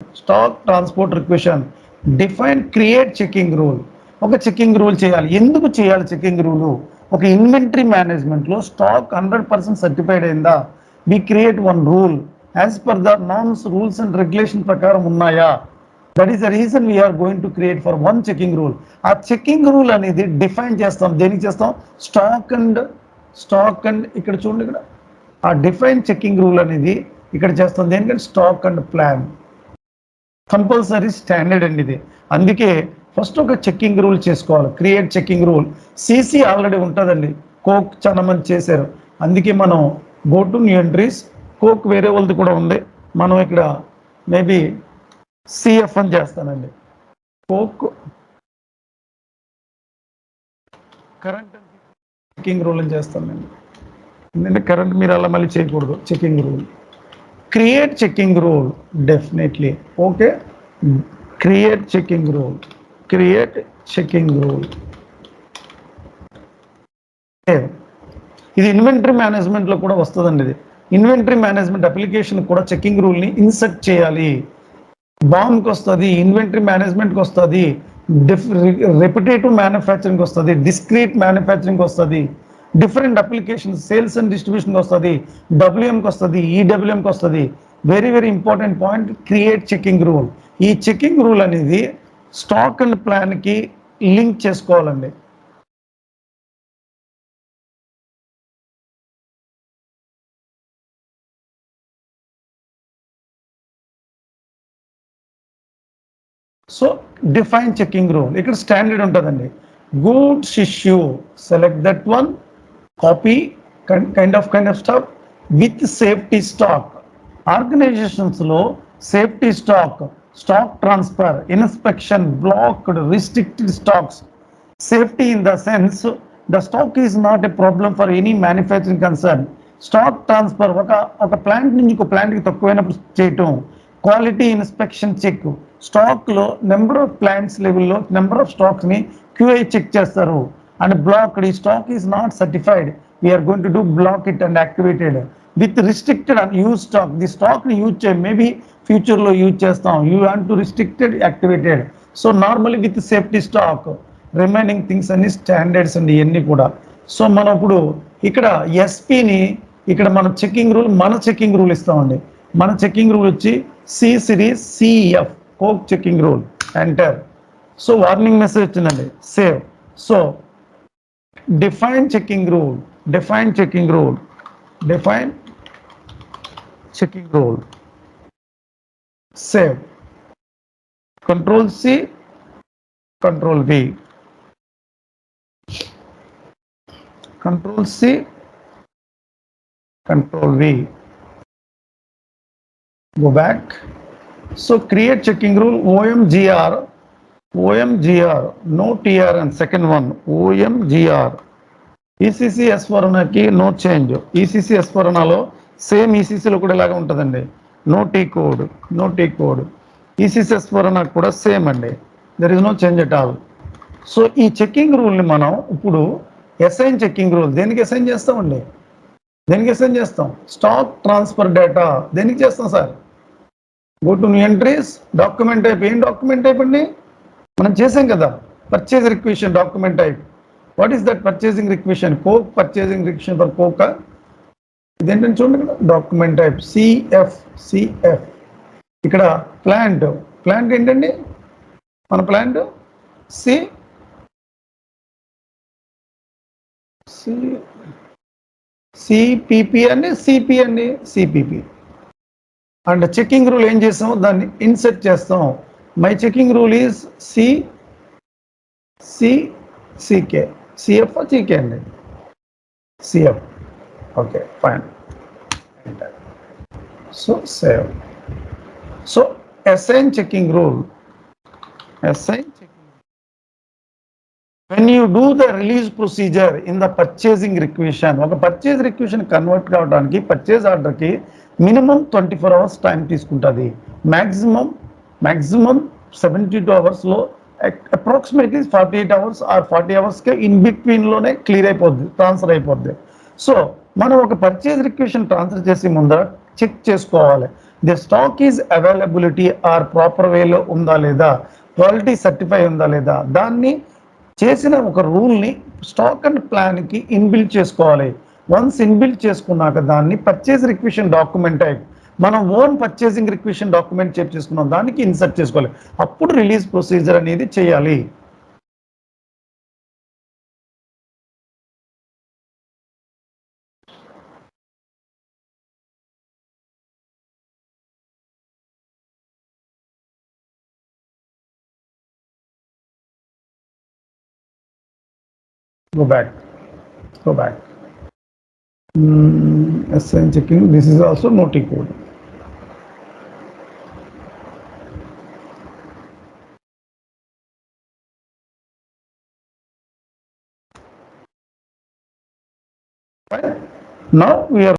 Stock transport requisition define create checking rule. ఒక checking rule చేయాలి. ఎందుకు చేయాలి చెకింగ్ రూలు? ఒక ఇన్వెంటరీ మేనేజ్మెంట్లో స్టాక్ 100% సర్టిఫైడ్ అయిందా? We create one rule as per the norms, rules and regulation ప్రకారం ఉన్నాయా? That is the reason we're going to create for one checking rule. ఆ చెకింగ్ రూల్ అనేది డిఫైన్ చేస్తాం. దేనికి చేస్తాం? స్టాక్ అండ్ ఇక్కడ చూడండి, ఇక్కడ ఆ డిఫైన్ చెకింగ్ రూల్ అనేది ఇక్కడ చేస్తాం. దేనికంటే stock and plan compulsory standard అండి ఇది. అందుకే ఫస్ట్ ఒక చెకింగ్ రూల్ చేసుకోవాలి. Create checking rule. CC already ఉంటుందండి. కోక్ చాలా మంది చేశారు. అందుకే మనం go to new entries. Coke వేరే వాళ్ళది కూడా ఉంది. మనం ఇక్కడ మేబీ సిఎఫ్ అని చేస్తానండి. కోక్ కరెంట్ చెకింగ్ రూల్ అని చేస్తానండి. ఎందుకంటే కరెంట్ మీరు అలా మళ్ళీ చేయకూడదు. Checking rule, create checking rule definitely. Okay, create checking rule, create checking rule. ఇది ఇన్వెంటరీ మేనేజ్మెంట్లో కూడా వస్తుందండి. ఇది ఇన్వెంటరీ మేనేజ్మెంట్ అప్లికేషన్ కూడా చెకింగ్ రూల్ని ఇన్సర్ట్ చేయాలి. బాండ్కి వస్తుంది, ఇన్వెంటరీ మేనేజ్మెంట్కి వస్తుంది, రెప్యుటేటివ్ మ్యానుఫ్యాక్చరింగ్కి వస్తుంది, డిస్క్రీట్ మ్యానుఫ్యాక్చరింగ్కి వస్తుంది, డిఫరెంట్ అప్లికేషన్ సేల్స్ అండ్ డిస్ట్రిబ్యూషన్కి వస్తుంది, డబ్ల్యూఎంకి వస్తుంది, ఈడబ్ల్యూఎంకి వస్తుంది. Very very important point, create checking rule. ఈ చెకింగ్ రూల్ అనేది స్టాక్ అండ్ ప్లాన్కి లింక్ చేసుకోవాలండి. సో డిఫైన్ చెకింగ్ రూల్ ఇక్కడ స్టాండర్డ్ ఉంటుందండి. Goods issue, select that one, copy kind of stock with safety stock. ఆర్గనైజేషన్స్లో safety stock, stock transfer, inspection, blocked, restricted stocks. Safety in the sense the stock is not a problem for any manufacturing concern. Stock transfer ఒక plant నుంచి ఇంకో ప్లాంట్కి తక్కువైనప్పుడు చేయటం. Quality inspection check, స్టాక్లో number of plants లెవెల్లో number of స్టాక్స్ని QI check చేస్తారు. అండ్ బ్లాక్డ్, ఈ stock is not certified, we're going to do block it and activated. With restricted and use stock, the స్టాక్ని యూజ్ చేయం, maybe ఫ్యూచర్లో use చేస్తాం. You want to restricted, activated. So normally with safety stock, remaining things అన్ని standards అండి ఇవన్నీ కూడా. So మనం ఇప్పుడు ఇక్కడ ఎస్పీని ఇక్కడ మన చెకింగ్ రూల్, మన చెకింగ్ రూల్ ఇస్తామండి. మన చెకింగ్ రూల్ వచ్చి సి సిరీస్ సిఎఫ్ కోక్ checking rule. Enter. So warning message వచ్చిందండి. Save. So define checking rule, define checking rule, define checking rule. Save. Control C, control V, control C, control V, go back. So create checking rule OMGR, no TR, and second one OMGR. ECC S4 HANA ki no change. ECC S4 HANA lo same ECC lo kuda ilaga untadandi. No T code, no T code. ECC S4 HANA kuda same andi. There is no change at all. So ఈ checking రూల్ని మనం ఇప్పుడు assign checking rule దేనికి assign చేస్తామండి? దేనికి assign చేస్తాం? Stock transfer data దేనికి చేస్తాం sir? Go to new entries, document type. ఏం డాక్యుమెంట్ టైప్ అండి? మనం చేసాం కదా, purchase requisition document type. What is that purchasing requisition? కోక్ పర్చేజింగ్ రిక్వెషన్ ఫర్ కోక్. ఇదేంటంటే చూడండి ఇక్కడ డాక్యుమెంట్ టైప్ సిఎఫ్. ఇక్కడ ప్లాంట్ ఏంటండి? మన ప్లాంట్ సిపిపి అండి, సిపి అండి, సిపిపి. అండ్ చెకింగ్ రూల్ ఏం చేస్తాం? దాన్ని ఇన్సర్ట్ చేస్తాం. My checking rule is CK, CF CK అండి, CF. Okay fine. So save. So assign checking rule, assign checking. When you do the release procedure in the purchasing requisition, ఒక purchase requisition convert కావడానికి purchase ఆర్డర్కి minimum 24 hours time తీసుకుంటుంది. Maximum 72 hoursలో approximately 48 hours or 40 hoursకే in బిట్వీన్లోనే clear అయిపోద్ది, transfer అయిపోద్ది. సో మనం ఒక పర్చేజ్ రిక్వెషన్ ట్రాన్స్ఫర్ చేసే ముందర చెక్ చేసుకోవాలి. The stock is availability or proper వేలో ఉందా లేదా, క్వాలిటీ సర్టిఫై ఉందా లేదా, దాన్ని చేసిన ఒక రూల్ని స్టాక్ అండ్ ప్లాన్కి ఇన్బిల్డ్ చేసుకోవాలి. వన్స్ ఇన్బిల్డ్ చేసుకున్నాక దాన్ని పర్చేజ్ రిక్విషన్ డాక్యుమెంట్ టైప్ మనం ఓన్ పర్చేసింగ్ రిక్విషన్ డాక్యుమెంట్ చెక్ చేసుకున్నాం, దానికి ఇన్సర్ట్ చేసుకోవాలి. అప్పుడు రిలీజ్ ప్రొసీజర్ అనేది చేయాలి. Go back. Go back. SN checking. This is also noti code. Now we are